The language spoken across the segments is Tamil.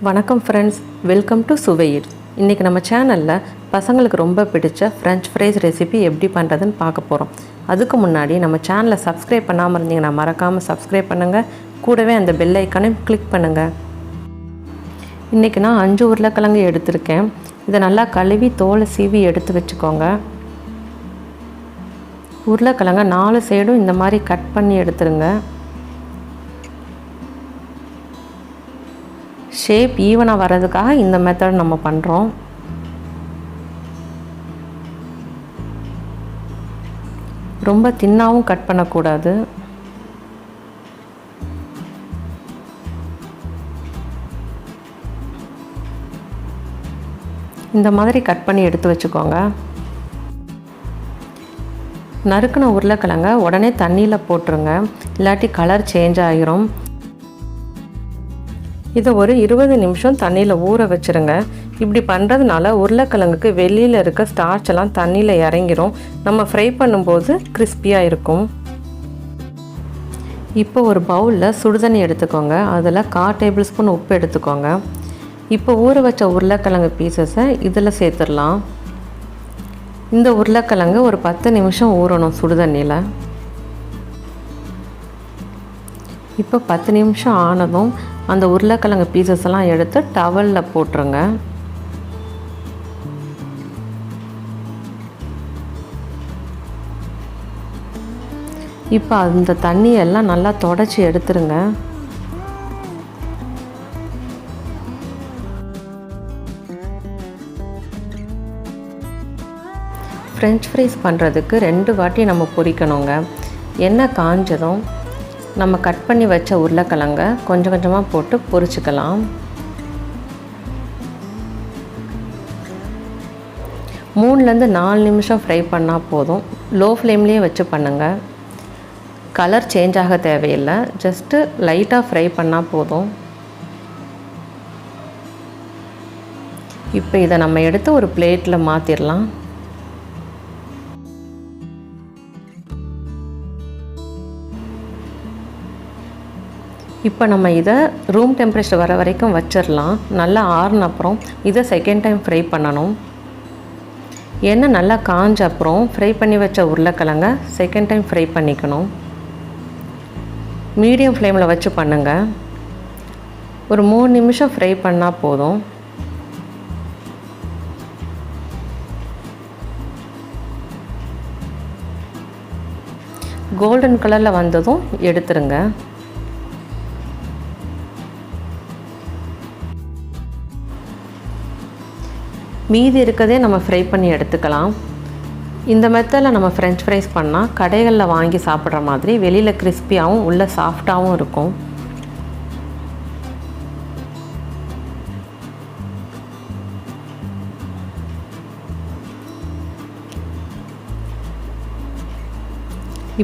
வணக்கம் ஃப்ரெண்ட்ஸ், வெல்கம் டு சுவையிட். இன்றைக்கி நம்ம சேனலில் பசங்களுக்கு ரொம்ப பிடிச்ச ஃப்ரெஞ்ச் ஃப்ரைஸ் ரெசிபி எப்படி பண்ணுறதுன்னு பார்க்க போகிறோம். அதுக்கு முன்னாடி நம்ம சேனலை சப்ஸ்கிரைப் பண்ணாமல் இருந்தீங்கன்னா மறக்காமல் சப்ஸ்கிரைப் பண்ணுங்கள். கூடவே அந்த பெல் ஐக்கானையும் கிளிக் பண்ணுங்கள். இன்றைக்கி நான் 5 உருளைக்கிழங்கு எடுத்திருக்கேன். இதை நல்லா கழுவி தோலை சீவி எடுத்து வச்சுக்கோங்க. உருளைக்கிழங்க 4 சைடும் இந்த மாதிரி கட் பண்ணி எடுத்துருங்க. ஷேப் ஈவனாக வர்றதுக்காக இந்த மெத்தட் நம்ம பண்ணுறோம். ரொம்ப தின்னாவும் கட் பண்ணக்கூடாது. இந்த மாதிரி கட் பண்ணி எடுத்து வச்சுக்கோங்க. நறுக்கின உருளைக்கிழங்க உடனே தண்ணியில் போட்டுருங்க, இல்லாட்டி கலர் சேஞ்ச் ஆகிரும். இதை ஒரு 20 நிமிஷம் தண்ணியில் ஊற வச்சுருங்க. இப்படி பண்ணுறதுனால உருளைக்கிழங்குக்கு வெளியில் இருக்க ஸ்டார்ச் எல்லாம் தண்ணியில் இறங்கிரும். நம்ம ஃப்ரை பண்ணும்போது கிறிஸ்பியாக இருக்கும். இப்போ ஒரு பவுலில் சுடுதண்ணி எடுத்துக்கோங்க. அதில் 1/4 டேபிள் ஸ்பூன் உப்பு எடுத்துக்கோங்க. இப்போ ஊற வச்ச உருளைக்கிழங்கு பீசஸை இதில் சேர்த்துடலாம். இந்த உருளைக்கிழங்கு ஒரு 10 நிமிஷம் ஊறணும் சுடுதண்ணியில். இப்போ 10 நிமிஷம் ஆனதும் அந்த உருளைக்கிழங்கு பீசஸ் எல்லாம் எடுத்து டவலில் போட்டுருங்க. இப்போ அந்த தண்ணியெல்லாம் நல்லா தொடச்சி எடுத்துருங்க. ஃப்ரெஞ்ச் ஃப்ரைஸ் பண்ணுறதுக்கு 2 வாட்டி நம்ம பொரிக்கணுங்க. எண்ணெய் காஞ்சதும் நம்ம கட் பண்ணி வச்ச உருளைக்கிழங்க கொஞ்சம் கொஞ்சமாக போட்டு பொரிச்சுக்கலாம். 3-4 நிமிஷம் ஃப்ரை பண்ணால் போதும். லோ ஃப்ளேம்லேயே வச்சு பண்ணுங்கள். கலர் சேஞ்ச் ஆக தேவையில்லை, ஜஸ்ட்டு லைட்டாக ஃப்ரை பண்ணால் போதும். இப்போ இதை நம்ம எடுத்து ஒரு பிளேட்டில் மாற்றிடலாம். இப்போ நம்ம இதை ரூம் டெம்பரேச்சர் வர வரைக்கும் வச்சிடலாம். நல்லா ஆறுன அப்புறம் இதை செகண்ட் டைம் ஃப்ரை பண்ணணும். எண்ணெய் நல்லா காஞ்ச அப்புறம் ஃப்ரை பண்ணி வச்ச உருளைக்கிழங்க செகண்ட் டைம் ஃப்ரை பண்ணிக்கணும். மீடியம் ஃப்ளேமில் வச்சு பண்ணுங்கள். ஒரு 3 நிமிஷம் ஃப்ரை பண்ணால் போதும். கோல்டன் கலரில் வந்ததும் எடுத்துருங்க. மீதி இருக்கதே நம்ம ஃப்ரை பண்ணி எடுத்துக்கலாம். இந்த மெத்தடில் நம்ம ஃப்ரெஞ்ச் ஃப்ரைஸ் பண்ணால் கடைகளில் வாங்கி சாப்பிட்ற மாதிரி வெளியில் கிறிஸ்பியாகவும் உள்ளே சாஃப்டாகவும் இருக்கும்.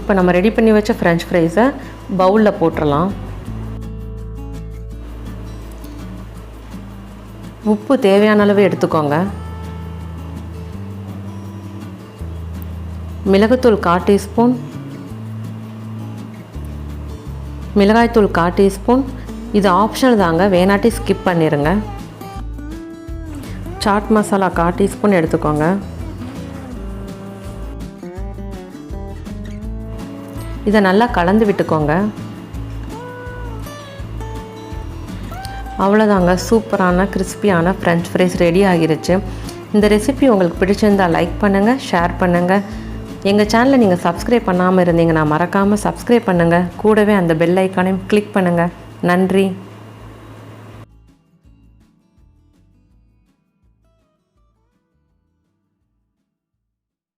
இப்போ நம்ம ரெடி பண்ணி வச்ச ஃப்ரெஞ்ச் ஃப்ரைஸை பவுலில் போட்டுடலாம். உப்பு தேவையான அளவு எடுத்துக்கோங்க. மிளகுத்தூள் 1/4 டீஸ்பூன், மிளகாய்த்தூள் 1/4 டீஸ்பூன். இது ஆப்ஷனல் தாங்க, வேணாட்டி ஸ்கிப் பண்ணிடுங்க. சாட் மசாலா 1/4 டீஸ்பூன் எடுத்துக்கோங்க. இதை நல்லா கலந்து விட்டுக்கோங்க. அவ்வளோதாங்க, சூப்பரான கிறிஸ்பியான ஃப்ரெஞ்ச் ஃப்ரைஸ் ரெடி ஆகிருச்சு. இந்த ரெசிபி உங்களுக்கு பிடிச்சிருந்தால் லைக் பண்ணுங்கள், ஷேர் பண்ணுங்கள். எங்கள் சேனலை நீங்கள் சப்ஸ்கிரைப் பண்ணாமல் இருந்தீங்கன்னா மறக்காமல் சப்ஸ்கிரைப் பண்ணுங்கள். கூடவே அந்த பெல் ஐக்கானையும் கிளிக் பண்ணுங்கள். நன்றி.